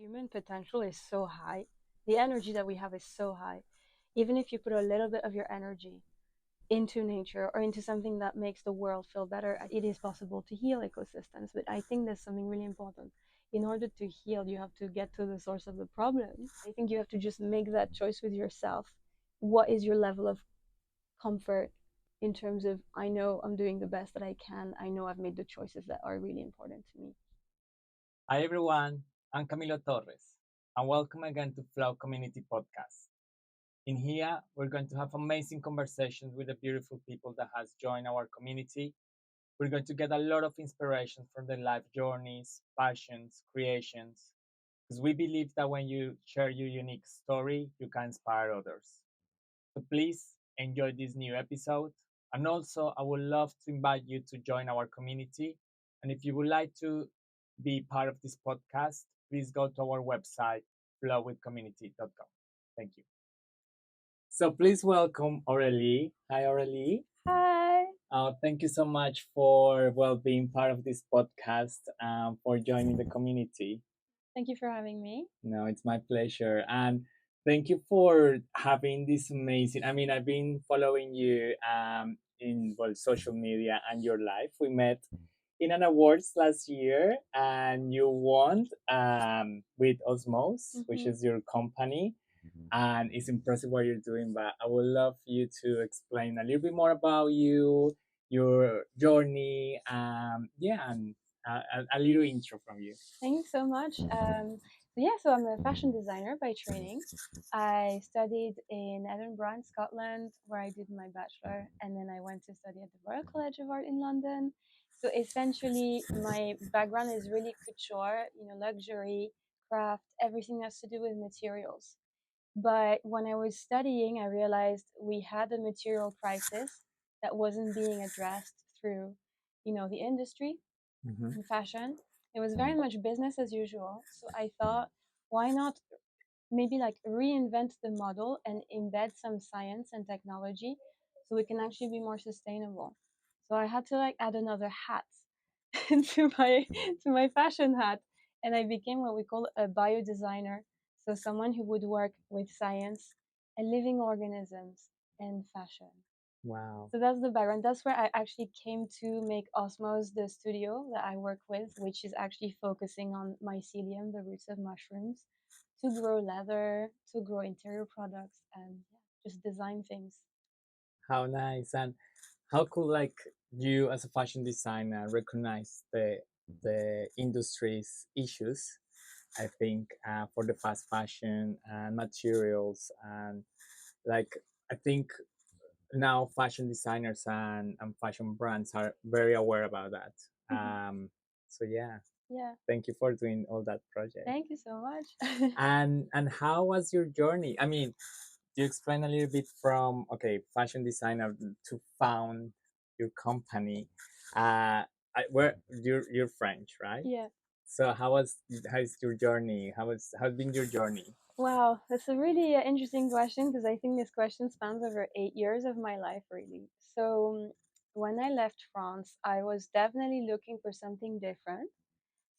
human potential is so high. The energy that we have is so high. Even if you put a little bit of your energy into nature or into something that makes the world feel better, it is possible to heal ecosystems. But I think there's something really important. In order to heal, you have to get to the source of the problem. I think you have to just make that choice with yourself. What is your level of comfort in terms of, I know I'm doing the best that I can. I know I've made the choices that are really important to me. Hi everyone, I'm Camilo Torres, and welcome again to Flow Community Podcast. In here, we're going to have amazing conversations with the beautiful people that has joined our community. We're going to get a lot of inspiration from their life journeys, passions, creations, because we believe that when you share your unique story, you can inspire others. So please enjoy this new episode. And also, I would love to invite you to join our community. And if you would like to be part of this podcast, please go to our website, flowwithcommunity.com. Thank you. So please welcome Aurelie. Hi, Aurelie. Hi. Thank you so much for being part of this podcast, for joining the community. Thank you for having me. No, it's my pleasure. And thank you for having this amazing. I mean, I've been following you in social media and your life. We met in an awards last year, and you won with Osmos, which is your company. And it's impressive what you're doing. But I would love you to explain a little bit more about you, your journey, and a little intro from you. Thanks so much. So I'm a fashion designer by training. I studied in Edinburgh, in Scotland, where I did my bachelor, and then I went to study at the Royal College of Art in London. So essentially, my background is really couture, luxury, craft, everything that's to do with materials. But when I was studying, I realized we had a material crisis that wasn't being addressed through, the industry Mm-hmm. in fashion. It was very much business as usual. So I thought, why not maybe like reinvent the model and embed some science and technology so we can actually be more sustainable. So I had to like add another hat to my fashion hat, and I became what we call a bio designer. So someone who would work with science and living organisms and fashion. Wow. So that's the background. That's where I actually came to make Osmos, the studio that I work with, which is actually focusing on mycelium, the roots of mushrooms, to grow leather, to grow interior products, and just design things. How nice. And how could like you as a fashion designer recognize the industry's issues? I think for the fast fashion and materials, and like I think now fashion designers and fashion brands are very aware about that. So yeah, Yeah, thank you for doing all that project. thank you so much. And how was your journey? I mean, you explain a little bit from fashion designer to found your company. Where you're French, right? Yeah. So how's your journey? How's been your journey? Wow, that's a really interesting question because I think this question spans over 8 years of my life, really. So, when I left France, I was definitely looking for something different.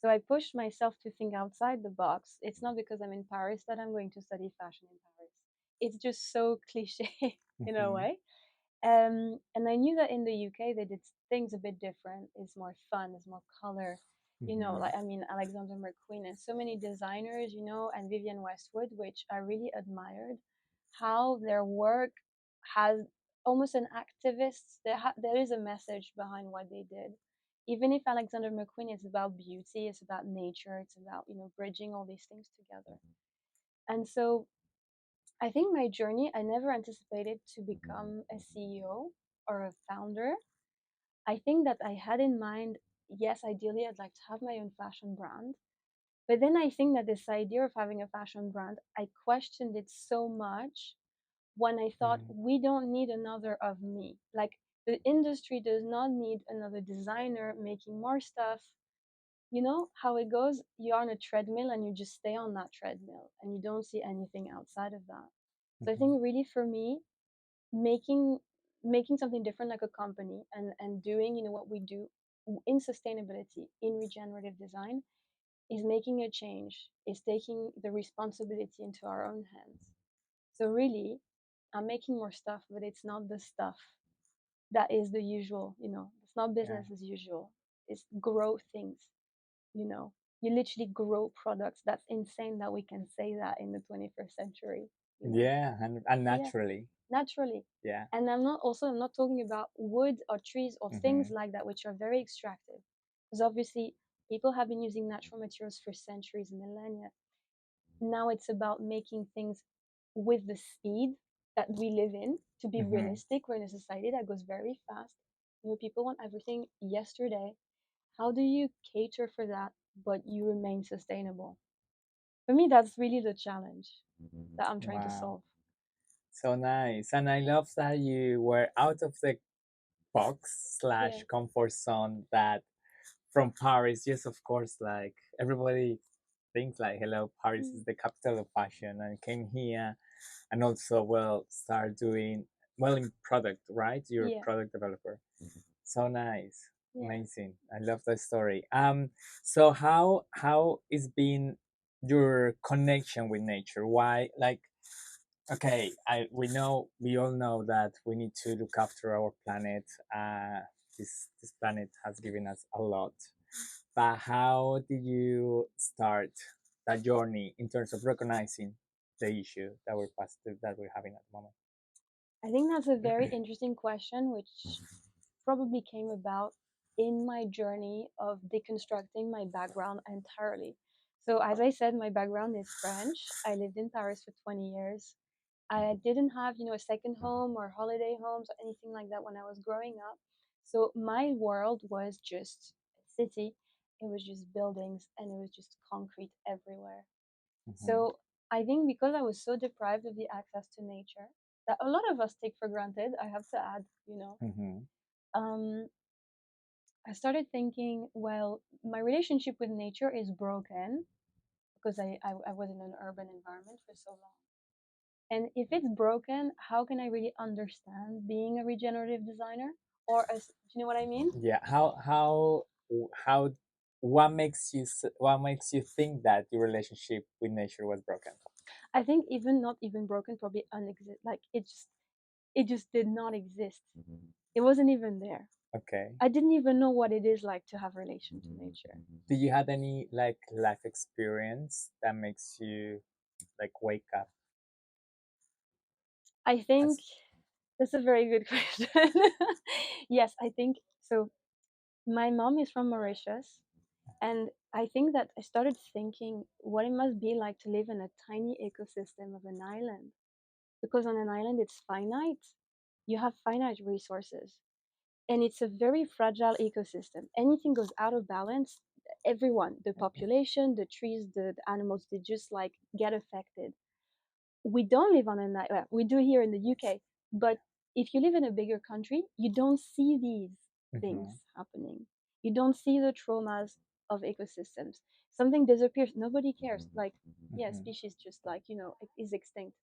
So I pushed myself to think outside the box. It's not because I'm in Paris that I'm going to study fashion in Paris. It's just so cliche in a Mhm. way. And I knew that in the UK they did things a bit different. It's more fun, it's more color. Mhm. Like I mean Alexander McQueen and so many designers, and Vivienne Westwood, which I really admired how their work has almost an activist. There is a message behind what they did. Even if Alexander McQueen is about beauty, it's about nature, it's about bridging all these things together. And so I think my journey, I never anticipated to become a CEO or a founder. I think that I had in mind, yes, ideally, I'd like to have my own fashion brand. But then I think that this idea of having a fashion brand, I questioned it so much when I thought, Mhm. we don't need another of me. Like, the industry does not need another designer making more stuff. You know how it goes? You're on a treadmill and you just stay on that treadmill and you don't see anything outside of that. So I Mhm. think really for me, making making something different like a company and doing what we do in sustainability in regenerative design is making a change, is taking the responsibility into our own hands. So really, I'm making more stuff, but it's not the stuff that is the usual, it's not Yeah. business as usual. It's grow things, you know. You literally grow products. That's insane that we can say that in the 21st century, you know. Yeah, and Yeah, naturally. naturally. Yeah. And I'm not talking about wood or trees or things Hmm. like that, which are very extractive. Because obviously, people have been using natural materials for centuries, millennia. Now it's about making things with the speed that we live in. To be Hmm. realistic, we're in a society that goes very fast. People want everything yesterday. How do you cater for that, but you remain sustainable? For me, that's really the challenge that I'm trying to Wow. solve. So nice. And I love that you were out of the box Yeah. slash comfort zone that from Paris. Yes, of course, like everybody thinks like, hello, Paris Mm. is the capital of fashion, and came here and also well start doing well in product, right? You're a Yeah. product developer. So nice. Yeah. Amazing. I love that story. So how is been your connection with nature? Why like okay, we all know that we need to look after our planet. This planet has given us a lot. But how did you start that journey in terms of recognizing the issue that we're having at the moment? I think that's a very interesting question, which probably came about in my journey of deconstructing my background entirely. So, as I said, my background is French. I lived in Paris for 20 years. I didn't have, a second home or holiday homes or anything like that when I was growing up. So, my world was just a city, it was just buildings, and it was just concrete everywhere. Mm-hmm. So, I think because I was so deprived of the access to nature that a lot of us take for granted, I have to add. Mm-hmm. Um, I started thinking, well, my relationship with nature is broken because I was in an urban environment for so long. And if it's broken, how can I really understand being a regenerative designer? Do you know what I mean? Yeah. How what makes you think that your relationship with nature was broken? I think even not even broken, probably unexist. Like it just did not exist. It wasn't even there. Okay. I didn't even know what it is like to have relation to nature. Do you have any like life experience that makes you like wake up I think as that's a very good question. Yes, I think so. My mom is from Mauritius, and I think that I started thinking what it must be like to live in a tiny ecosystem of an island. Because on an island, it's finite, you have finite resources, and it's a very fragile ecosystem. Anything goes out of balance, everyone, the population, the trees, the animals, they just like get affected. We don't live on an island, well, we do here in the UK, but if you live in a bigger country, you don't see these things mm-hmm. happening. You don't see the traumas of ecosystems. Something disappears, nobody cares. Like, yeah, Mm-hmm. species just like, is extinct.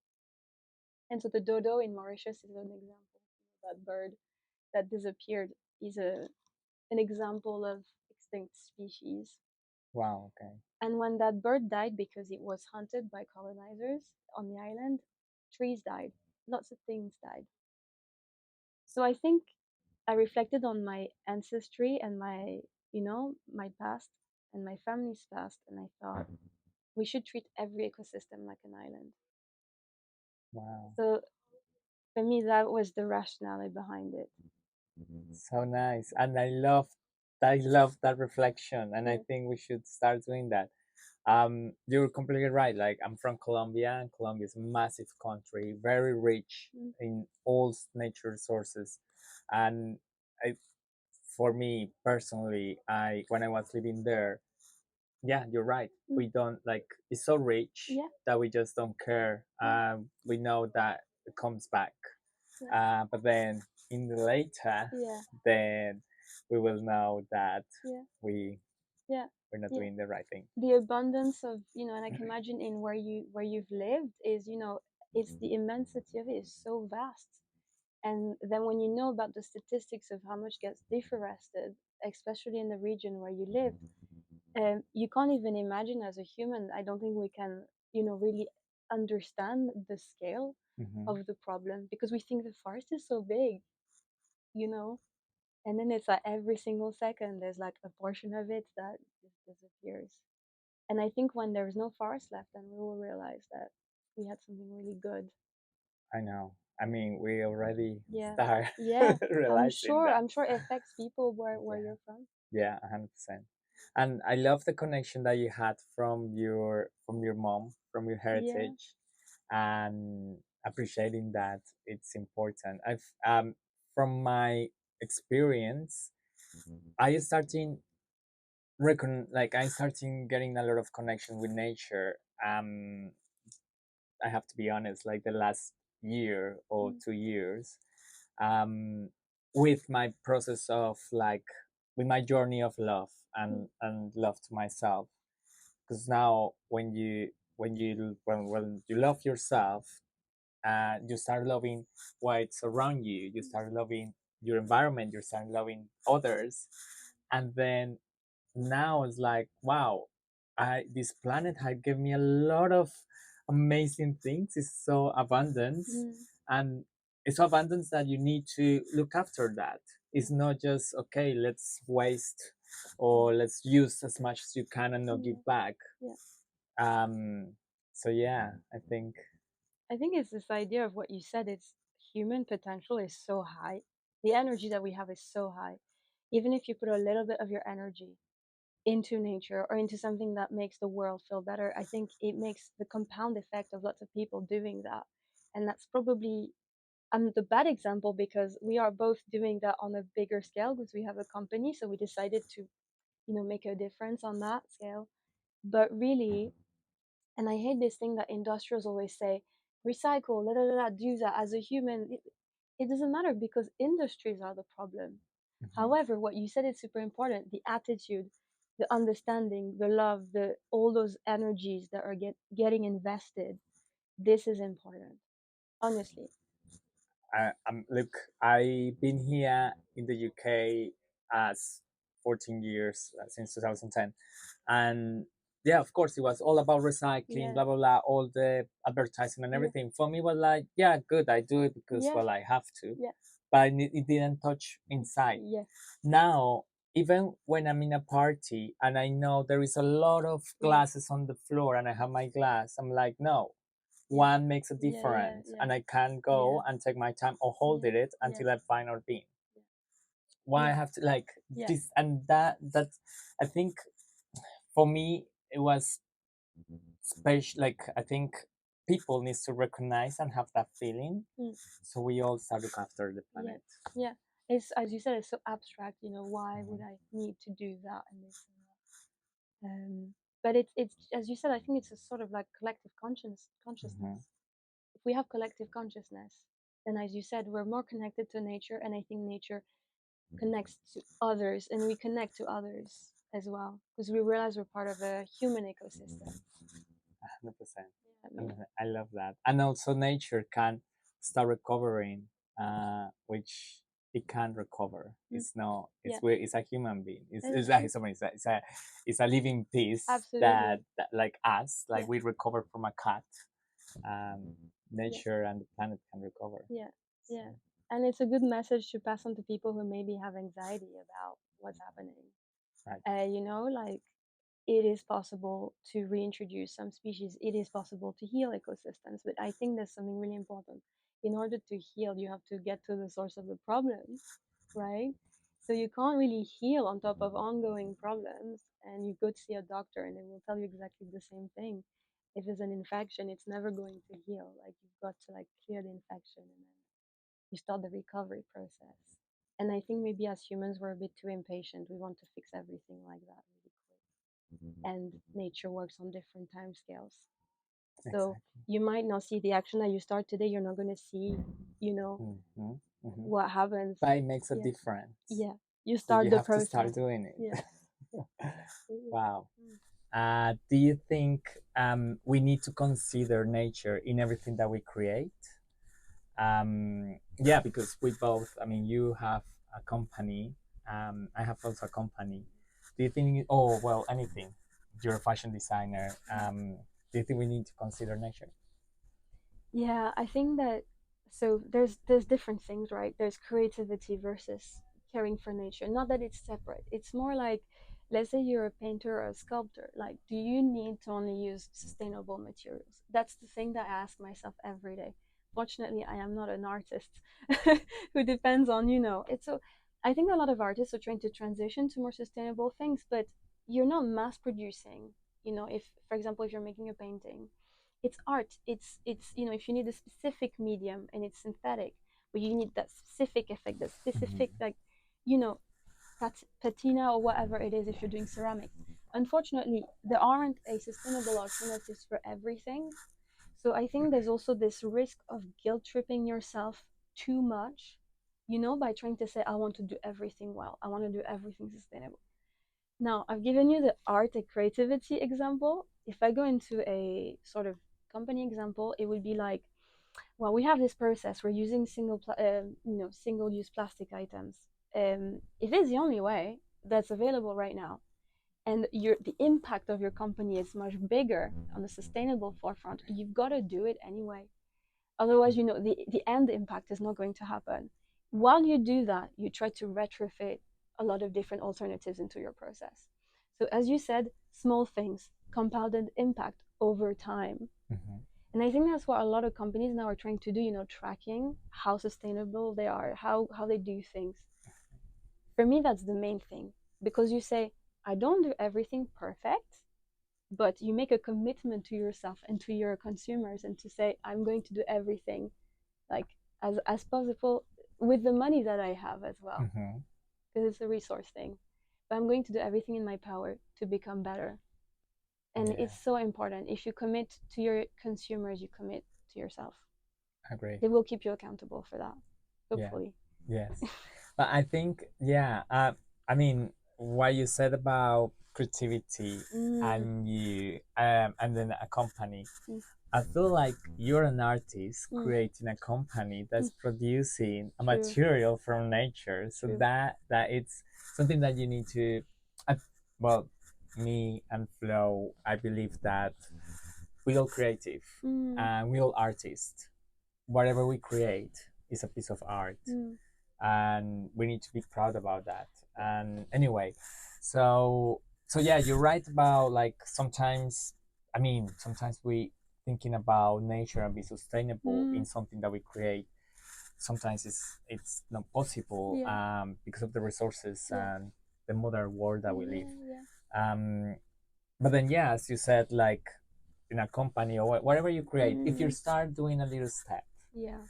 And so the dodo in Mauritius is an example. That bird that disappeared is an example of extinct species. Wow, okay. And when that bird died because it was hunted by colonizers on the island, trees died, lots of things died. So I think I reflected on my ancestry and my past and my family's past, and I thought we should treat every ecosystem like an island. Wow. So for me, that was the rationale behind it. So nice. And I love that reflection, and I Mm, think we should start doing that. You're completely right. Like I'm from Colombia, and Colombia is a massive country, very rich mm, in all nature sources. And I, for me personally, I when I was living there, yeah, you're right. mm, We don't like it's so rich yeah, that we just don't care. yeah, We know that it comes back, yeah, but then in the later, yeah, then we will know that yeah, we yeah, we're not yeah. doing the right thing. The abundance of, and I can imagine in where you've lived is, it's the immensity of it is so vast. And then when you know about the statistics of how much gets deforested, especially in the region where you live, You can't even imagine as a human. I don't think we can, really understand the scale Hmm. of the problem because we think the forest is so big, you know, and then it's like every single second there's like a portion of it that just disappears. And I think when there's no forest left, then we will realize that we had something really good. I know. I mean, we already Yeah, start yeah. realizing that. I'm sure it affects people where Yeah, you're from. yeah, 100%. And I love the connection that you had from your mom, from your Yeah. heritage, and appreciating that it's important. I've from my experience, I starting I starting getting a lot of connection with nature. I have to be honest, like the last year or Mm, 2 years, um, with my process of like with my journey of love mm, and love to myself. Because now when you love yourself, you start loving what's around you. You mm, start loving your environment. You start loving others, and then now it's like, wow, I this planet had given me a lot of amazing things. It's so abundant, mm, and it's so abundant that you need to look after that. yeah, It's not just okay, let's waste yeah, or let's use as much as you can and not yeah, give back. yeah. um so yeah, I think. I think it's this idea of what you said. It's human potential is so high. The energy that we have is so high. Even if you put a little bit of your energy into nature or into something that makes the world feel better, I think it makes the compound effect of lots of people doing that. And that's probably I'm the bad example because we are both doing that on a bigger scale because we have a company, so we decided to, make a difference on that scale. But really, and I hate this thing that industrials always say, recycle, da da da, do that as a human. It doesn't matter because industries are the problem. Mhm. However, what you said is super important. The attitude, the understanding, the love, the all those energies that are getting invested. This is important, honestly. Look, I've been here in the UK as 14 years, since 2010, and yeah, of course, it was all about recycling, Yeah, blah blah blah, all the advertising and yeah, everything. For me, was like, yeah, good, I do it because yeah, well, I have to, yeah, but it didn't touch inside. yeah, Now, even when I'm in a party and I know there is a lot of yeah, glasses on the floor and I have my glass, I'm like, no, yeah, one makes a yeah, yeah, difference yeah, and I can yeah, go and take my time or hold yeah, it yeah, until I find our bean. Why I yeah, have to like yeah, this and that I think for me it was special. Like I think people needs to recognize and have that feeling, mm, so we all start look after the yeah, planet. yeah. It's as you said, it's so abstract. Why would Mhm. I need to do that and this and that? But it's as you said. I think it's a sort of like collective consciousness. Mhm. If we have collective consciousness, then as you said, we're more connected to nature, and I think nature connects to others, and we connect to others as well because we realize we're part of a human ecosystem. 100%. Yeah, I And mean, I love that. And also nature can start recovering, which it can recover. mm, It's not. yeah, It's a human being. It's it's like true. it's a living piece Absolutely. that like us, Yeah, like we recover from a cat. Um, yeah, nature and the planet can recover. yeah, So, yeah. And it's a good message to pass on to people who maybe have anxiety about what's happening. right. Like it is possible to reintroduce some species. It is possible to heal ecosystems, but I think there's something really important. In order to heal, you have to get to the source of the problem, right? So you can't really heal on top of ongoing problems, and you go to see a doctor, and they will tell you exactly the same thing. If it's an infection, it's never going to heal. Like you've got to like clear the infection, and then you start the recovery process. And I think maybe as humans, we're a bit too impatient. We want to fix everything like that really quick. And nature works on different time scales. So Exactly. you might not see the action that you start today. You're not going to see, you know, Hmm. Hmm. what happens. But it makes a Yeah. difference. Yeah. You So start you the have to start process. doing Yeah. it. Absolutely. Wow. Mm. Do you think we need to consider nature in everything that we create? Yeah, because we both, I mean, you have a company, I have also a company. do you think? Oh well, anything. You're a fashion designer. Do you think we need to consider nature? Yeah, I think that so there's different things, right? There's creativity versus caring for nature. Not that it's separate. It's more like, let's say you're a painter or a sculptor. Like, do you need to only use sustainable materials? That's the thing that I ask myself every day. Fortunately, I am not an artist who depends on, it's so I think a lot of artists are trying to transition to more sustainable things, but you're not mass producing. If, for example, if you're making a painting, it's art. It's if you need a specific medium and it's synthetic, but you need that specific effect, that specific, Mm-hmm. like, you know patina or whatever it is, if you're doing ceramics. Unfortunately, there aren't a sustainable alternatives for everything. So I think there's also this risk of guilt tripping yourself too much, by trying to say, I want to do everything well, I want to do everything sustainable. Now, I've given you the art and creativity example. If I go into a sort of company example, it would be like, well, we have this process. We're using single-use plastic items. If it's the only way that's available right now, and the impact of your company is much bigger on the sustainable forefront, you've got to do it anyway. Otherwise, the end impact is not going to happen. While you do that, you try to retrofit a lot of different alternatives into your process. So, as you said, small things, compounded impact over time. Mm-hmm. And I think that's what a lot of companies now are trying to do, tracking how sustainable they are, how they do things. For me, that's the main thing. Because you say, I don't do everything perfect, but you make a commitment to yourself and to your consumers, and to say, I'm going to do everything like as possible with the money that I have as well, Mm-hmm. because it's a resource thing. But I'm going to do everything in my power to become better. And Yeah, it's so important. If you commit to your consumers, you commit to yourself. agree. They will keep you accountable for that, Yeah, hopefully. yes. But I think, yeah, I mean, what you said about creativity Mm, and then a company, mm, I feel like you're an artist mm, creating a company mm. that's producing a True, material from nature. So true. that it's something that you need to, I, well, me and Flo, I believe that we all creative Mm, and we all artists. Whatever we create is a piece of art, mm, and we need to be proud about that. And anyway, so yeah, you're right about like sometimes, I mean, sometimes we thinking about nature and be sustainable mm, in something that we create, sometimes it's not possible yeah, because of the resources yeah, and the modern world that we live. yeah, yeah. um but then, yeah, as you said, like in a company or whatever you create, if you Mm, start doing a little step, yeah,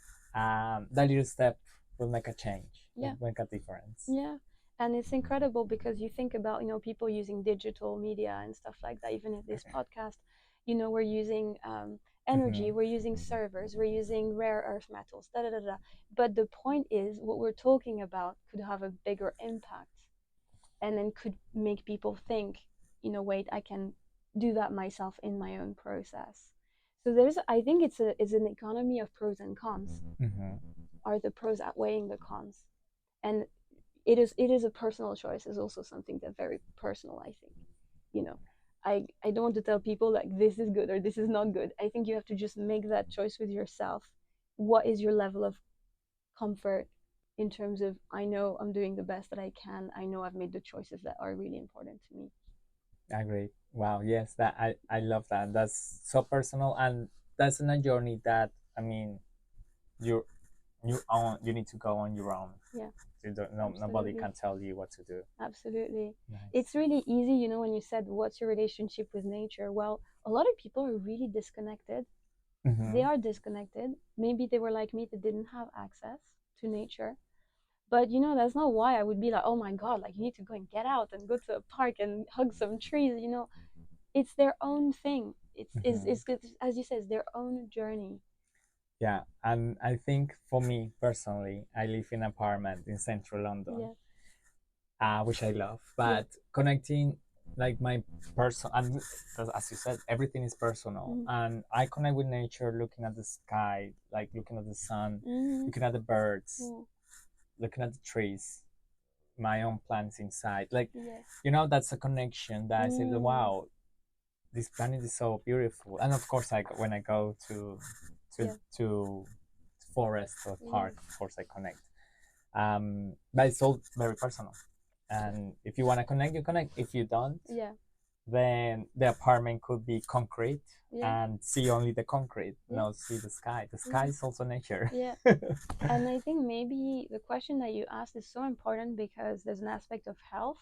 that little step will make a change, yeah, will make a difference. yeah. And it's incredible because you think about, people using digital media and stuff like that. Even in this podcast, we're using energy, Mm-hmm. we're using servers, we're using rare earth metals, da da da da. But the point is, what we're talking about could have a bigger impact, and then could make people think, wait, I can do that myself in my own process. So I think it's an economy of pros and cons. Mm-hmm. Are the pros outweighing the cons? And it is a personal choice. Is also something that's very personal, I think. you know I don't want to tell people like this is good or this is not good. I think you have to just make that choice with yourself. What is your level of comfort, in terms of, I know I'm doing the best that I can, I know I've made the choices that are really important to me. Agree. Wow. Yes, that I love that. That's so personal, and that's in a journey that, I mean, you you need to go on your own. Yeah, You don't, no, nobody absolutely. can tell you what to do. Absolutely. Nice. It's really easy, when you said, what's your relationship with nature? Well, a lot of people are really disconnected. They Mm-hmm. are disconnected. Maybe they were like me, that didn't have access to nature. But that's not why I would be like, oh my God, like you need to go and get out and go to a park and hug some trees. It's their own thing. Mm-hmm. It's as you said, it's their own journey. Yeah, and I think for me personally, I live in an apartment in central London, Yeah, which I love. yeah. But connecting like my person, and as you said, everything is personal, Mm-hmm. and I connect with nature, looking at the sky, like looking at the sun, Mm-hmm. looking at the birds, Yeah. looking at the trees. my own plants inside. Like, Yeah. that's a connection that I say, Mm. wow, this planet is so beautiful. And of course, when I go to Yeah. to forest or Yeah. park, of course I connect. But it's all very personal. And if you want to connect, you connect. If you don't, Yeah. then the apartment could be concrete Yeah. and see only the concrete, Yeah. no see the sky. The sky Yeah. is also nature. Yeah. And I think maybe the question that you asked is so important because there's an aspect of health,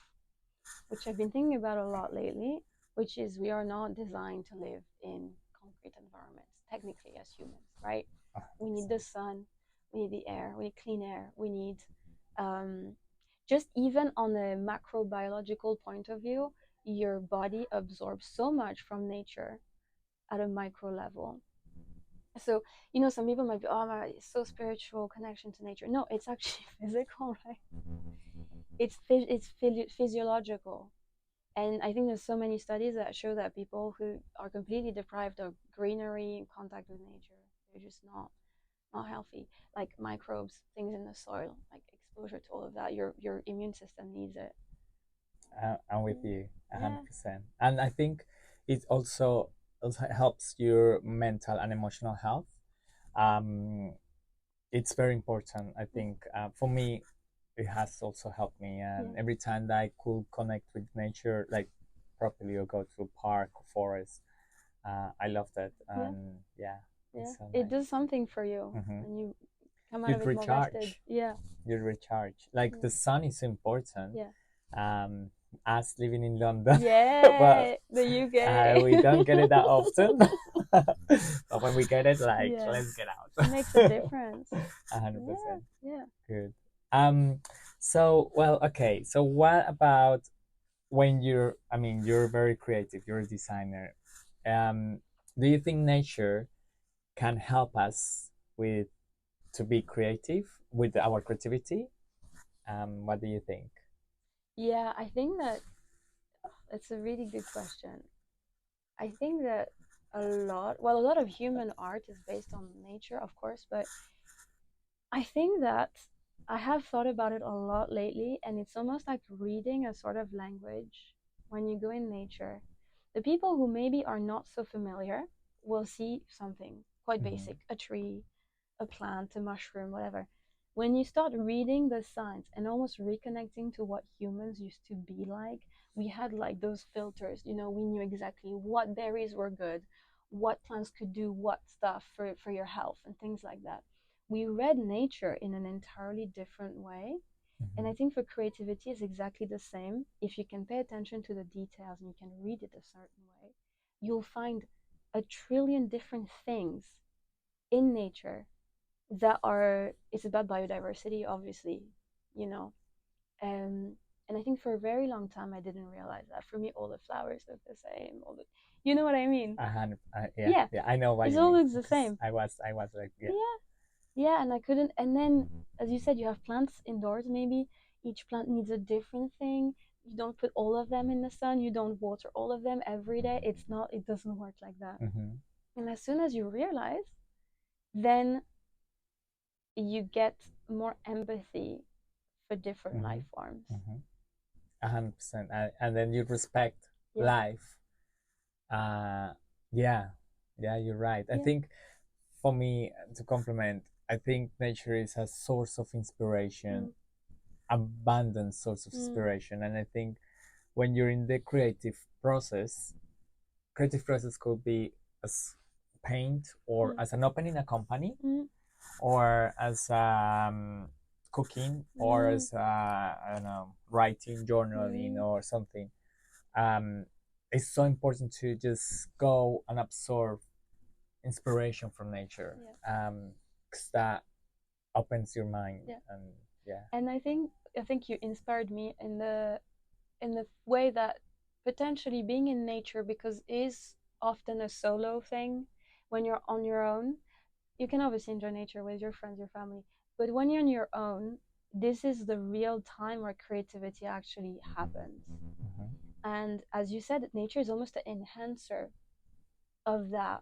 which I've been thinking about a lot lately, which is we are not designed to live in concrete environments, technically, as humans, right? We need the sun, we need the air, we need clean air, we need, um, just even on a macrobiological point of view, your body absorbs so much from nature at a micro level. So, some people might be, oh, my, it's so spiritual connection to nature. No, it's actually physical, right? It's physiological. And I think there's so many studies that show that people who are completely deprived of greenery and contact with nature, they're just not healthy. Like microbes, things in the soil, like exposure to all of that, your immune system needs it. I'm with you Yeah, 100%. And I think it also helps your mental and emotional health. Um, it's very important. I yeah, think for me, it has also helped me. yeah, And every time that I could connect with nature, like properly, or go to a park or forest, I loved it. yeah, And yeah, yeah. it's so It nice. does something for you, Hmm. and you come out of You'd it more rested. recharge. Yeah, You'd recharge. Like yeah, the sun is important. yeah, Um, us living in London, but yeah. The we don't get it that UK. often. But when we get it, like, Yeah, let's get it out. makes a difference. 100%. Yeah, yeah, Good. Um, so, well, okay. So what about when I mean, you're very creative, you're a designer. Um, do you think nature can help us with to be creative with our creativity? What do you think? yeah. I think that it's a really good question. I think that a lot of human art is based on nature, of course, but I think that I have thought about it a lot lately, and it's almost like reading a sort of language when you go in nature. The people who maybe are not so familiar will see something quite Hmm. basic, a tree, a plant, a mushroom, whatever. When you start reading the signs and almost reconnecting to what humans used to be like, we had like those filters, we knew exactly what berries were good, what plants could do what stuff for your health, and things like that. We read nature in an entirely different way. And I Hmm. think for creativity is exactly the same. If you can pay attention to the details and you can read it a certain way, you'll find a trillion different things in nature that are it's about biodiversity, obviously, you know um and I think for a very long time I didn't realize that. For me, all the flowers look the same, you know what I mean. Yeah, Yeah, yeah, I know what it you all mean looks the because same. I was like, yeah. Yeah, yeah, and I couldn't. And then, as you said, you have plants indoors. Maybe each plant needs a different thing. You don't put all of them in the sun. You don't water all of them every day. It doesn't work like that. Hmm. And as soon as you realize, then you get more empathy for different Hmm. life forms. Hmm. 100%. And then you respect Yeah, life. Uh, yeah, yeah, you're right. I yeah, think for me, to complement, I think nature is a source of mm, inspiration, abundant source of mm, inspiration. And I think when you're in the creative process could be as paint, or mm, as an opening a company, mm, or as cooking, or mm, as I don't know, writing, journaling, mm, or something. Um, it's so important to just go and absorb inspiration from nature, yeah, because that opens your mind. yeah. And yeah. And I think you inspired me in the way that potentially being in nature, because it is often a solo thing. When you're on your own, you can obviously enjoy nature with your friends, your family, but when you're on your own, this is the real time where creativity actually happens. Hmm. And as you said, nature is almost an enhancer of that,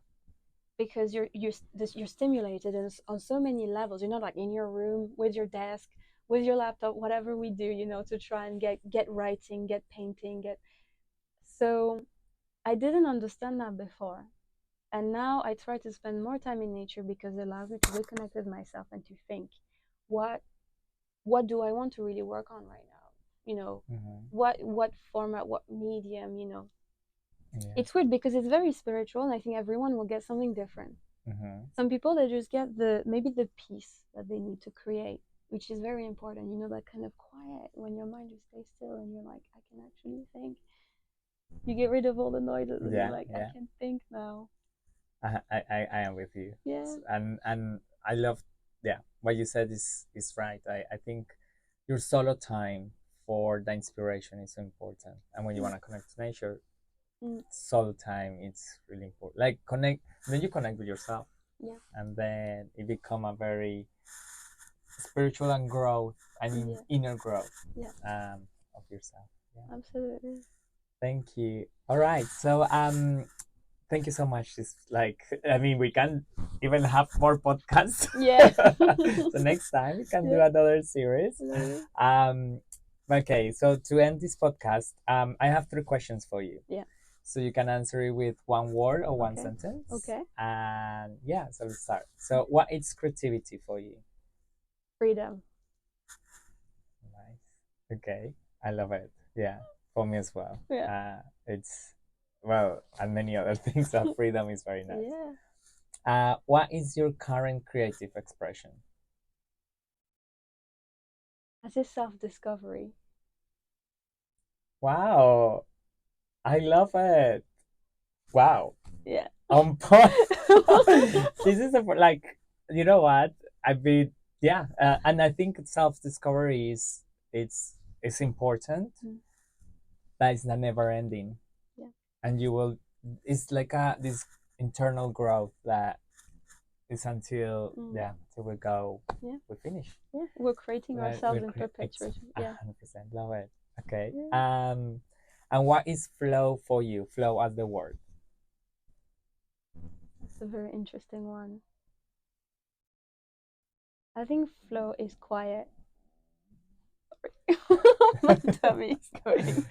because you're stimulated on so many levels. You're not like in your room with your desk with your laptop, whatever we do, to try and get writing, get painting, get. So I didn't understand that before. And now I try to spend more time in nature because it allows me to reconnect with myself and to think, what what do I want to really work on right now? What format, what medium, Yeah. It's weird because it's very spiritual, and I think everyone will get something different. Some people, they just get maybe the peace that they need to create, which is very important. That kind of quiet when your mind just stays still and you're like, I can actually think. You get rid of all the noises and you're like, I can think now. I am with you. Yeah. And I love, yeah, what you said is right. I think your solo time for the inspiration is so important, and when you want to connect to nature, solo time it's really important. Like connect, then you connect with yourself. Yeah. And then it become a very spiritual and growth, I mean, inner growth. Yeah. Of yourself. Yeah. Absolutely. Thank you. All right, so thank you so much. It's like, I mean, we can even have more podcasts. Yeah. So next time we can do another series. Okay, so to end this podcast, I have 3 questions for you. Yeah. So you can answer it with one word or one sentence. Okay. And yeah, so let's start. So what is creativity for you? Freedom. Nice. Okay, I love it. Yeah, for me as well. Yeah. It's, well, and many other things. So freedom is very nice. Yeah. What is your current creative expression? I say self-discovery. Wow, I love it. Wow. Yeah. On point. This is like, you know what? I mean, yeah, and I think self-discovery is it's important, but it's not never ending. Yeah. And you will, it's like this internal growth that is until till we go, we finish. Yeah, we're creating ourselves in perpetuation. Yeah, 100%. Love it. Okay. And what is flow for you? Flow as the word. That's a very interesting one. I think flow is quiet. My tummy is going.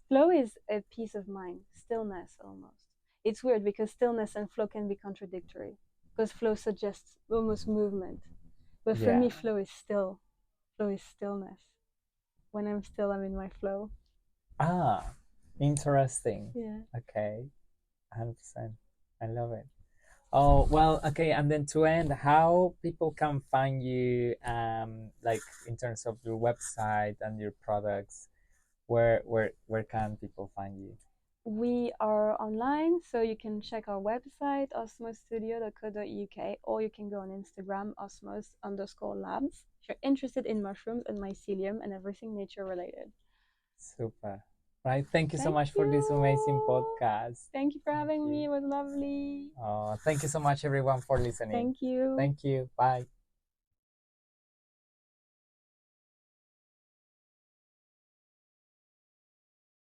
Flow is a peace of mind, stillness almost. It's weird because stillness and flow can be contradictory, because flow suggests almost movement. But for me, flow is still. Flow is stillness. When I'm still, I'm in my flow. Ah, interesting. Yeah. Okay, 100%. I love it. Oh, well, okay, and then to end, how people can find you, like in terms of your website and your products, where can people find you? We are online, so you can check our website, osmostudio.co.uk, or you can go on Instagram, osmos_labs, if you're interested in mushrooms and mycelium and everything nature related. Super. Right. Thank you so much for this amazing podcast. Thank you for having me. It was lovely. Thank you so much, everyone, for listening. Thank you. Thank you. Bye.